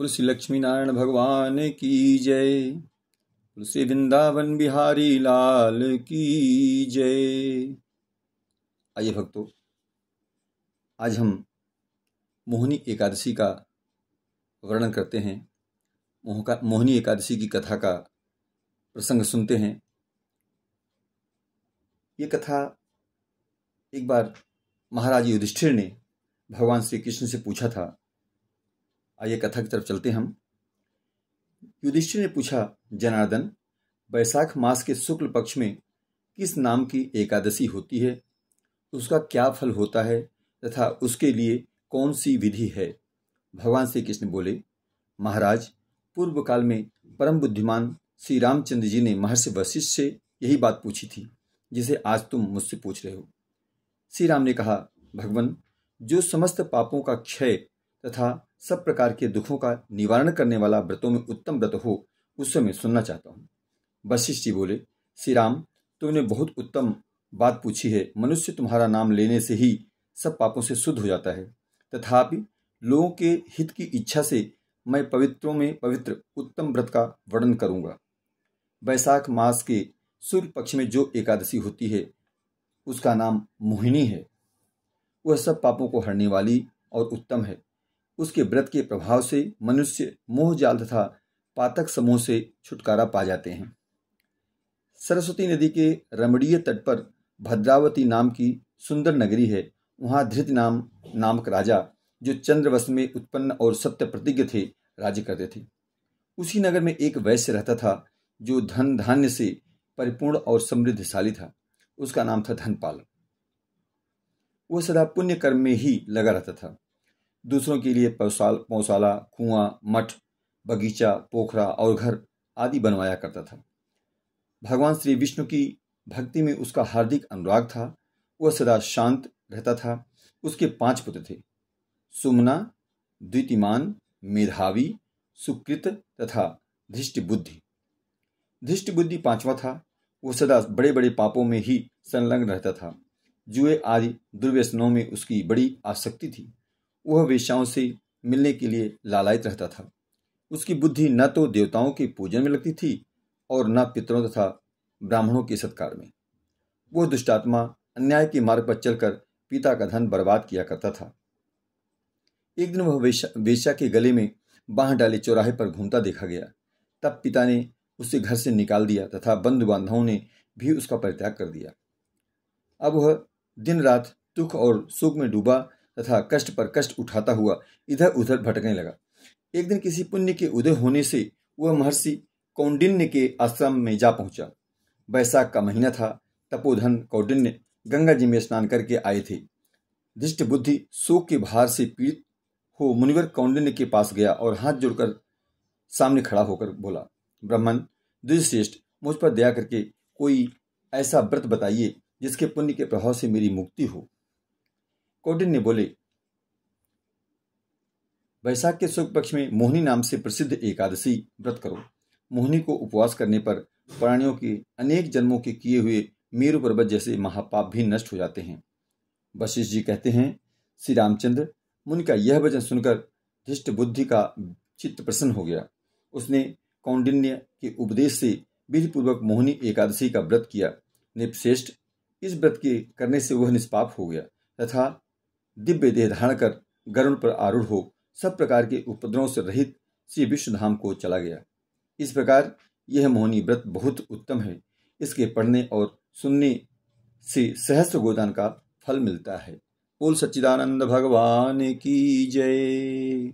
तुलसी लक्ष्मी नारायण भगवान की जय। तुलसी वृंदावन बिहारी लाल की जय। आइए भक्तों, आज हम मोहिनी एकादशी का वर्णन करते हैं। मोहिनी एकादशी की कथा का प्रसंग सुनते हैं। ये कथा एक बार महाराज युधिष्ठिर ने भगवान श्री कृष्ण से पूछा था। आइए कथा की तरफ चलते हम। युधिष्ठिर ने पूछा, जनार्दन, वैशाख मास के शुक्ल पक्ष में किस नाम की एकादशी होती है, उसका क्या फल होता है तथा उसके लिए कौन सी विधि है? भगवान श्री कृष्ण बोले, महाराज, पूर्व काल में परम बुद्धिमान श्री रामचंद्र जी ने महर्षि वशिष्ठ से यही बात पूछी थी, जिसे आज तुम मुझसे पूछ रहे हो। श्री राम ने कहा, भगवान, जो समस्त पापों का क्षय तथा सब प्रकार के दुखों का निवारण करने वाला व्रतों में उत्तम व्रत हो, उससे मैं सुनना चाहता हूँ। वशिष्ठ जी बोले, श्री राम, तुमने बहुत उत्तम बात पूछी है। मनुष्य तुम्हारा नाम लेने से ही सब पापों से शुद्ध हो जाता है। तथापि लोगों के हित की इच्छा से मैं पवित्रों में पवित्र उत्तम व्रत का वर्णन करूंगा। वैशाख मास के शुक्ल पक्ष में जो एकादशी होती है, उसका नाम मोहिनी है। वह सब पापों को हरने वाली और उत्तम है। उसके व्रत के प्रभाव से मनुष्य मोह जाल तथा पातक समूह से छुटकारा पा जाते हैं। सरस्वती नदी के रमणीय तट पर भद्रावती नाम की सुंदर नगरी है। वहां धृत नामक राजा, जो चंद्रवंश में उत्पन्न और सत्य प्रतिज्ञ थे, राज्य करते थे। उसी नगर में एक वैश्य रहता था, जो धन धान्य से परिपूर्ण और समृद्धशाली था। उसका नाम था धनपाल। वह सदा पुण्य कर्म में ही लगा रहता था। दूसरों के लिए पौशाला, कुआं, मठ, बगीचा, पोखरा और घर आदि बनवाया करता था। भगवान श्री विष्णु की भक्ति में उसका हार्दिक अनुराग था। वह सदा शांत रहता था। उसके 5 पुत्र थे, सुमना, द्वितीमान, मेधावी, सुकृत तथा धृष्टबुद्धि। धृष्टबुद्धि 5वां था। वह सदा बड़े बड़े पापों में ही संलग्न रहता था। जुए आदि दुर्व्यसनों में उसकी बड़ी आसक्ति थी। वह वेश्याओं से मिलने के लिए लालायित रहता था। उसकी बुद्धि न तो देवताओं के पूजन में लगती थी और न पितरों तथा ब्राह्मणों के सत्कार में। वह दुष्टात्मा अन्याय के मार्ग पर चलकर पिता का धन बर्बाद किया करता था। एक दिन वह वेश्या के गले में बांह डाले चौराहे पर घूमता देखा गया। तब पिता ने उसे घर से निकाल दिया तथा बंधु बांधवों ने भी उसका परित्याग कर दिया। अब वह दिन रात दुख और सुख में डूबा तथा कष्ट पर कष्ट उठाता हुआ इधर उधर भटकने लगा। एक दिन किसी पुण्य के उदय होने से वह महर्षि कौंडिन्य के आश्रम में जा पहुंचा। वैशाख का महीना था। तपोधन कौंडिन्य गंगा जी में स्नान करके आए थे। धृष्ट बुद्धि शोक के भार से पीड़ित हो मुनिवर कौंडिन्य के पास गया और हाथ जोड़कर सामने खड़ा होकर बोला, ब्राह्मण द्विजश्रेष्ठ, मुझ पर दया करके कोई ऐसा व्रत बताइए जिसके पुण्य के प्रभाव से मेरी मुक्ति हो। कौंडिन्य बोले, वैशाख के शुक्ल पक्ष में मोहिनी नाम से प्रसिद्ध एकादशी व्रत करो। मोहिनी को उपवास करने पर प्राणियों के अनेक जन्मों के किए हुए मेरु पर्वत जैसे महापाप भी नष्ट हो जाते हैं। वशिष्ठ जी कहते हैं, श्री रामचंद्र, मुनि का यह वचन सुनकर धृष्ट बुद्धि का चित्त प्रसन्न हो गया। उसने कौंडिन्य के उपदेश से विधिपूर्वक मोहिनी एकादशी का व्रत किया। निपश्रेष्ठ, इस व्रत के करने से वह निष्पाप हो गया तथा दिव्य देह धारण कर गरुड़ पर आरूढ़ हो सब प्रकार के उपद्रवों से रहित श्री विष्णु धाम को चला गया। इस प्रकार यह मोहिनी व्रत बहुत उत्तम है। इसके पढ़ने और सुनने से सहस्त्र गोदान का फल मिलता है। बोल सच्चिदानंद भगवान की जय।